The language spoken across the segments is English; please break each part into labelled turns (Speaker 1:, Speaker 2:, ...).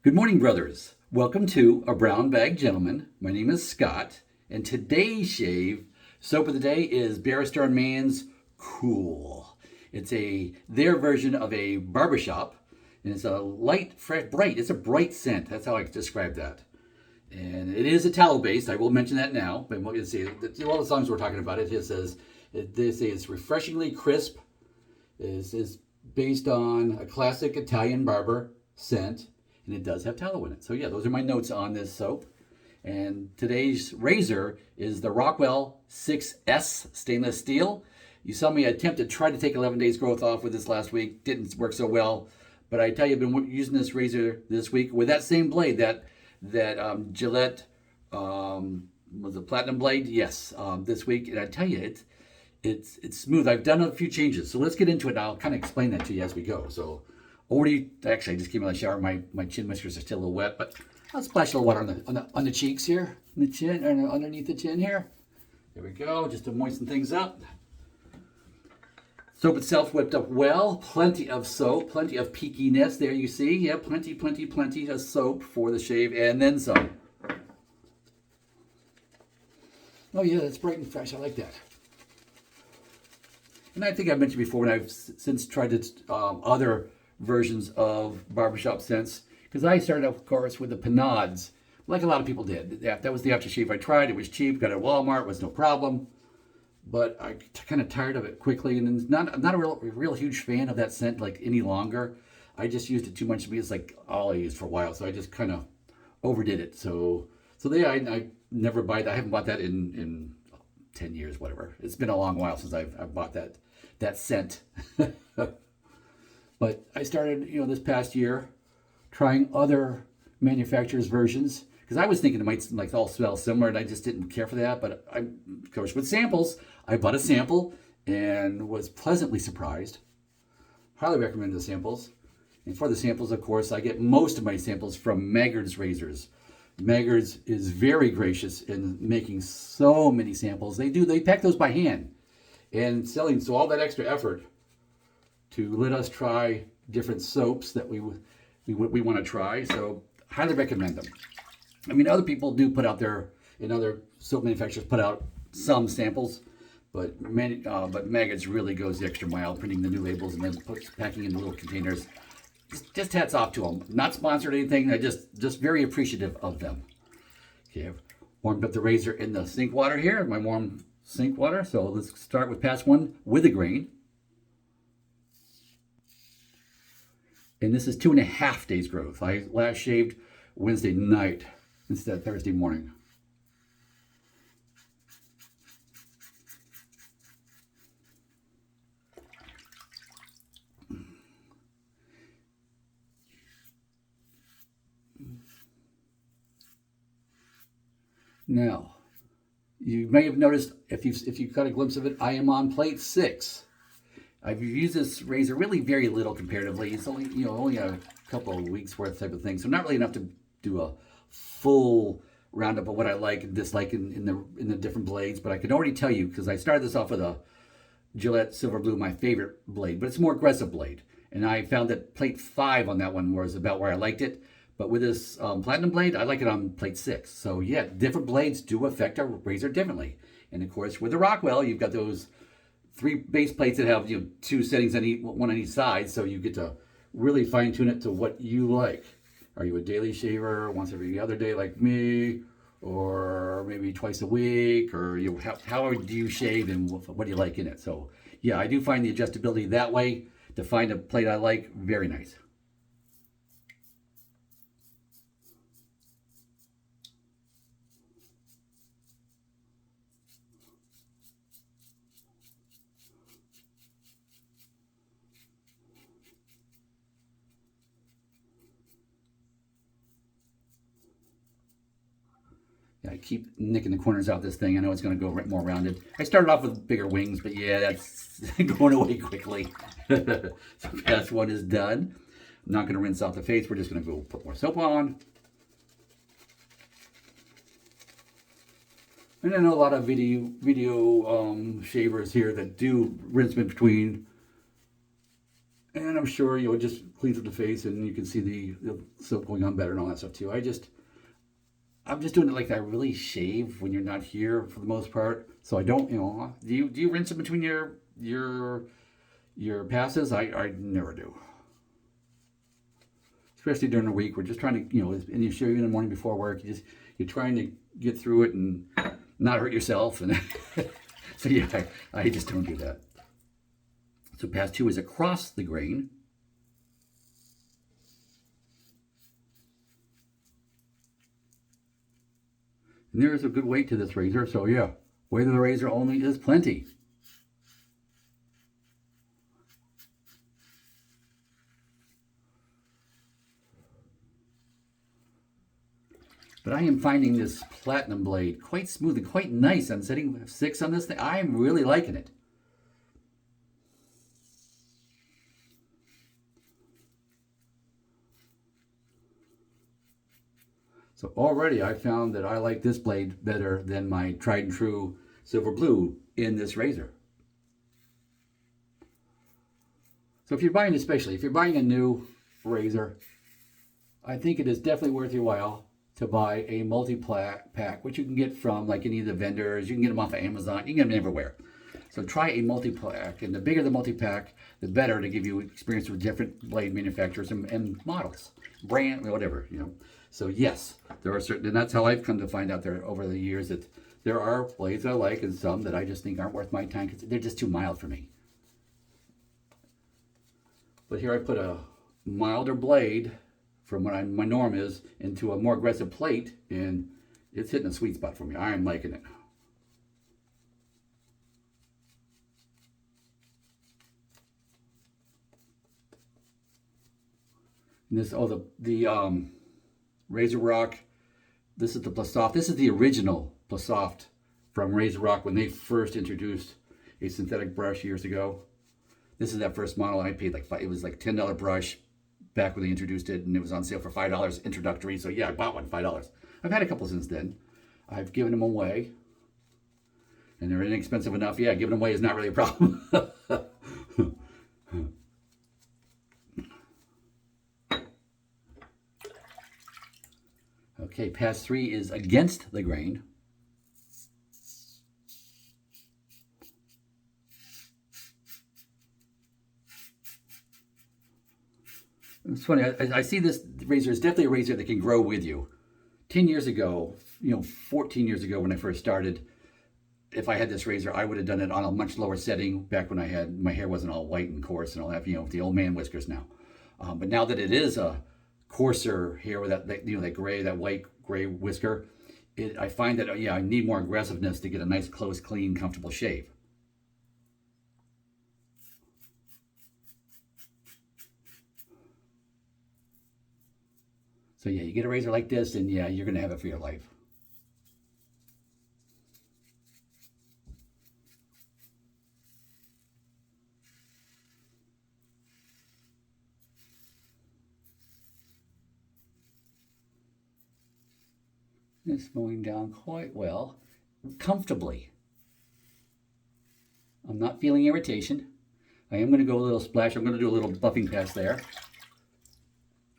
Speaker 1: Good morning, brothers. Welcome to A Brown Bag Gentleman. My name is Scott, and today's shave soap of the day is Barrister Mann's Cool. It's their version of a barbershop, and it's a light, fresh, bright. It's a bright scent. That's how I describe that. And it is a tallow based. I will mention that now. But what you see, all the songs we're talking about, they say it's refreshingly crisp. Is based on a classic Italian barber scent, and it does have tallow in it. So yeah, those are my notes on this soap. And today's razor is the Rockwell 6S stainless steel. You saw me attempt to try to take 11 days growth off with this last week. Didn't work so well, but I tell you, I've been using this razor this week with that same blade, that Gillette was a platinum blade. Yes, this week, and I tell you, it's smooth. I've done a few changes, so let's get into it. And I'll kind of explain that to you as we go. So, actually, I just came out of the shower. My chin whiskers are still a little wet, but I'll splash a little water on the cheeks here, on the chin, or underneath the chin here. There we go, just to moisten things up. Soap itself whipped up well. Plenty of soap, plenty of peakiness. There you see, yeah, plenty of soap for the shave, and then some. Oh yeah, that's bright and fresh. I like that. And I think I've mentioned before when I've since tried other versions of barbershop scents, because I started, of course, with the Panades, like a lot of people did. That was the aftershave I tried. It was cheap, got it at Walmart, was no problem. But I kind of tired of it quickly, and I'm not a real huge fan of that scent like any longer. I just used it too much to be. It's like all I used for a while, so I just kind of overdid it. So yeah, I never buy that. I haven't bought that in 10 years, whatever. It's been a long while since I've bought that scent. But I started, this past year trying other manufacturers' versions, because I was thinking it might like all smell similar, and I just didn't care for that. But of course, with samples, I bought a sample and was pleasantly surprised. Highly recommend the samples. And for the samples, of course, I get most of my samples from Maggard's razors. Maggard's is very gracious in making so many samples. They pack those by hand and selling, so all that extra effort to let us try different soaps that we want to try. So highly recommend them. I mean, other people do put out other soap manufacturers put out some samples, but Maggard's really goes the extra mile, printing the new labels and then packing in the little containers. Just hats off to them. Not sponsored or anything. I just very appreciative of them. Okay, I've warmed up the razor in the sink water here, my warm sink water. So let's start with pass one with a grain. And this is 2.5 days growth. I last shaved Wednesday night instead of Thursday morning. Now, you may have noticed, if you caught a glimpse of it, I am on plate 6. I've used this razor really very little comparatively. It's only a couple of weeks worth type of thing, so not really enough to do a full roundup of what I like and dislike in the different blades. But I can already tell you, because I started this off with a Gillette Silver Blue, my favorite blade, but it's a more aggressive blade, and I found that plate 5 on that one was about where I liked it. But with this platinum blade, I like it on plate 6. So yeah, different blades do affect our razor differently. And of course, with the Rockwell, you've got those 3 base plates that have 2 settings one on each side, so you get to really fine tune it to what you like. Are you a daily shaver, once every other day like me, or maybe twice a week, or how do you shave and what do you like in it? So yeah, I do find the adjustability that way to find a plate I like very nice. I keep nicking the corners out this thing. I know it's going to go more rounded. I started off with bigger wings, but yeah, that's going away quickly. So pass one is done. I'm not going to rinse off the face. We're just going to go put more soap on. And I know a lot of video shavers here that do rinse in between And I'm sure you'll just clean up the face and you can see the soap going on better and all that stuff too. I'm just doing it like I really shave when you're not here for the most part. So I don't, do you rinse in between your passes? I never do. Especially during the week, we're just trying to, and you shave in the morning before work. You're trying to get through it and not hurt yourself. And so yeah, I just don't do that. So pass 2 is across the grain. And there's a good weight to this razor. So yeah, weight of the razor only is plenty. But I am finding this platinum blade quite smooth and quite nice. I'm setting 6 on this thing. I'm really liking it. So already I found that I like this blade better than my tried and true silver blue in this razor. So if you're buying, especially if you're buying a new razor, I think it is definitely worth your while to buy a multi-pack, which you can get from like any of the vendors. You can get them off of Amazon. You can get them everywhere. So try a multi-pack, and the bigger the multi-pack, the better, to give you experience with different blade manufacturers and models, brand, whatever, So yes, there are certain, and that's how I've come to find out there over the years that there are blades I like and some that I just think aren't worth my time because they're just too mild for me. But here I put a milder blade from what my norm is into a more aggressive plate, and it's hitting a sweet spot for me. I'm liking it. And this, the Razorock. This is the Plissoft. This is the original Plissoft from Razorock when they first introduced a synthetic brush years ago. This is that first model. I paid it was like $10 brush back when they introduced it, and it was on sale for $5 introductory. So yeah, I bought one, $5. I've had a couple since then. I've given them away, and they're inexpensive enough. Yeah, giving them away is not really a problem. Okay, pass 3 is against the grain. It's funny, I see this razor is definitely a razor that can grow with you. 10 years ago, 14 years ago when I first started, if I had this razor, I would have done it on a much lower setting back when my hair wasn't all white and coarse and all that, the old man whiskers now. But now that it is a coarser hair with that white gray whisker, I find that, I need more aggressiveness to get a nice, close, clean, comfortable shave. So yeah, you get a razor like this, and yeah, you're going to have it for your life. It's mowing down quite well, comfortably. I'm not feeling irritation. I am going to go a little splash. I'm going to do a little buffing pass there.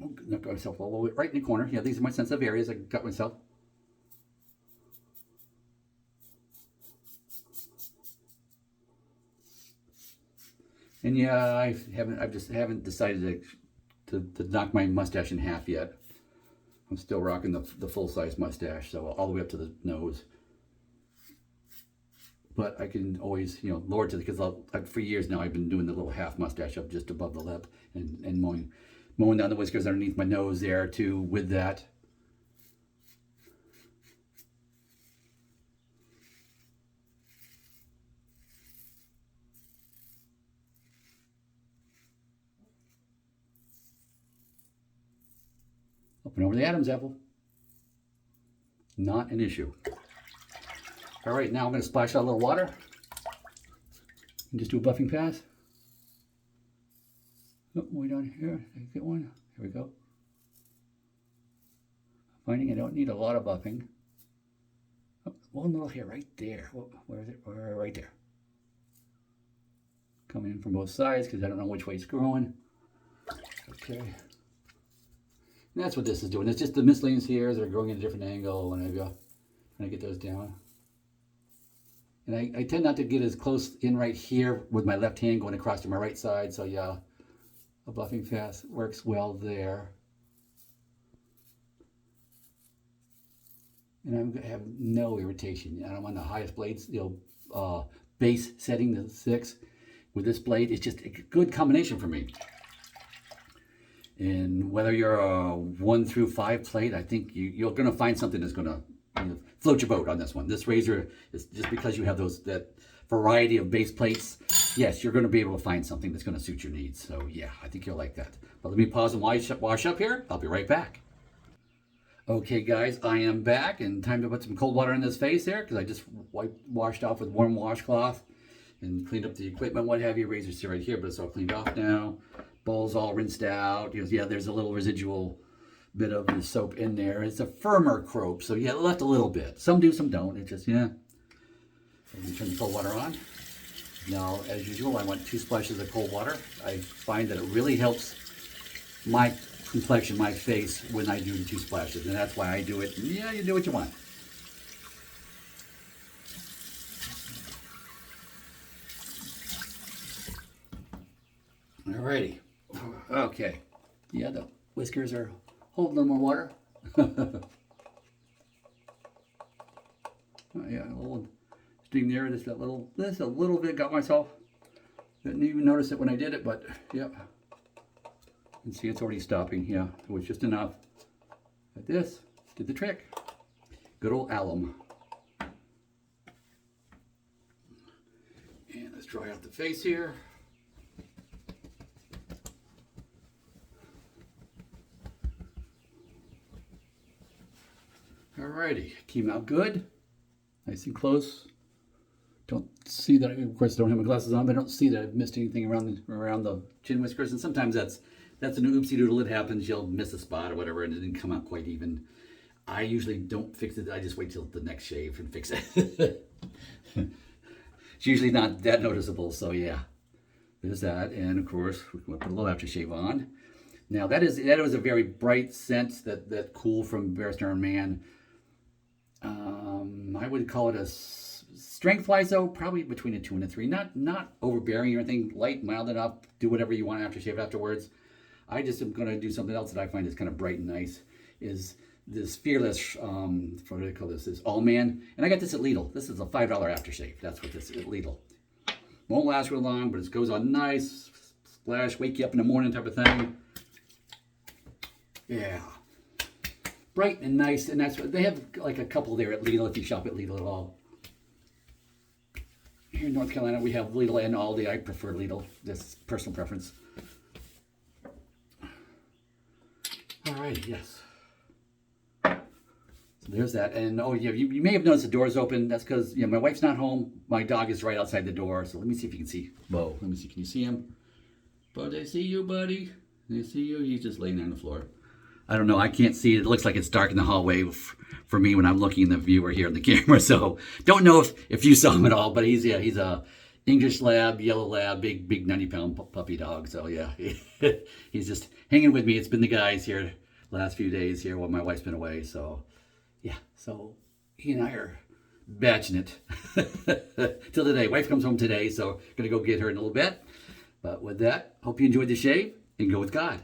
Speaker 1: Oh, knock myself right in the corner. Yeah, these are my sensitive areas. I got myself. And yeah, I just haven't decided to knock my mustache in half yet. I'm still rocking the full-size mustache, so all the way up to the nose. But I can always, lower to because for years now I've been doing the little half mustache up just above the lip and mowing down the whiskers underneath my nose there too with that. Up and over the Adam's apple. Not an issue. All right, now I'm going to splash out a little water and just do a buffing pass. Oh, way down here, get one. Here we go. Finding I don't need a lot of buffing. Oh, one little hair right there. Where is it? Right there. coming in from both sides because I don't know which way it's growing. Okay. And that's what this is doing. It's just the miscellaneous hairs that are growing at a different angle when I get those down. And I tend not to get as close in right here with my left hand going across to my right side. So yeah, a buffing fast works well there. And I have no irritation. And I'm on the highest blades, base setting, the 6. With this blade, it's just a good combination for me. And whether you're a 1 through 5 plate, I think you're going to find something that's going to float your boat on this one. This razor is just because you have that variety of base plates. Yes, you're going to be able to find something that's going to suit your needs. So yeah, I think you'll like that. But let me pause and wash up here. I'll be right back. Okay guys, I am back, and time to put some cold water in this face there because I just washed off with warm washcloth and cleaned up the equipment, what have you. Razor's still right here, but it's all cleaned off now. Bowl's all rinsed out. Yeah, there's a little residual bit of the soap in there. It's a firmer croap, so yeah, it left a little bit. Some do, some don't. It just, yeah. Let me turn the cold water on. Now, as usual, I want 2 splashes of cold water. I find that it really helps my complexion, my face, when I do the 2 splashes, and that's why I do it. Yeah, you do what you want. Alrighty. Okay. Yeah, the whiskers are holding a little more water. Oh, yeah, a little stream there. Just a little bit got myself. Didn't even notice it when I did it, but yep. You can see it's already stopping. Yeah, it was just enough. Like this, did the trick. Good old alum. And let's dry out the face here. Alrighty, came out good, nice and close. Don't see that, of course, I don't have my glasses on, but I don't see that I've missed anything around the chin whiskers. And sometimes that's an oopsie doodle. It happens. You'll miss a spot or whatever, and it didn't come out quite even. I usually don't fix it. I just wait till the next shave and fix it. It's usually not that noticeable. So yeah, there's that. And of course, we're going to put a little aftershave on. Now that was a very bright scent, that Cool from Barrister Mann. I would call it a strength-wise though, probably between a 2 and a 3. Not overbearing or anything. Light, mild enough. Do whatever you want aftershave afterwards. I just am going to do something else that I find is kind of bright and nice. Is this Fearless, what do they call this? This AllMan. And I got this at Lidl. This is a $5 aftershave. That's what this is at Lidl. Won't last real long, but it goes on nice. Splash, wake you up in the morning type of thing. Yeah. Bright and nice. And that's what they have, like a couple there at Lidl if you shop at Lidl at all. Here in North Carolina, we have Lidl and Aldi. I prefer Lidl. This is personal preference. Alrighty, yes. So there's that. And oh yeah, you may have noticed the door's open. That's because my wife's not home. My dog is right outside the door. So let me see if you can see Bo. Let me see. Can you see him? Bo, they see you, buddy. They see you. He's just laying there on the floor. I don't know. I can't see it. It looks like it's dark in the hallway for me when I'm looking in the viewer here in the camera. So don't know if you saw him at all. But he's a English lab, yellow lab, big 90-pound puppy dog. So yeah, he's just hanging with me. It's been the guys here the last few days here while my wife's been away. So yeah, so he and I are batching it till today. Wife comes home today, so gonna go get her in a little bit. But with that, hope you enjoyed the shave and go with God.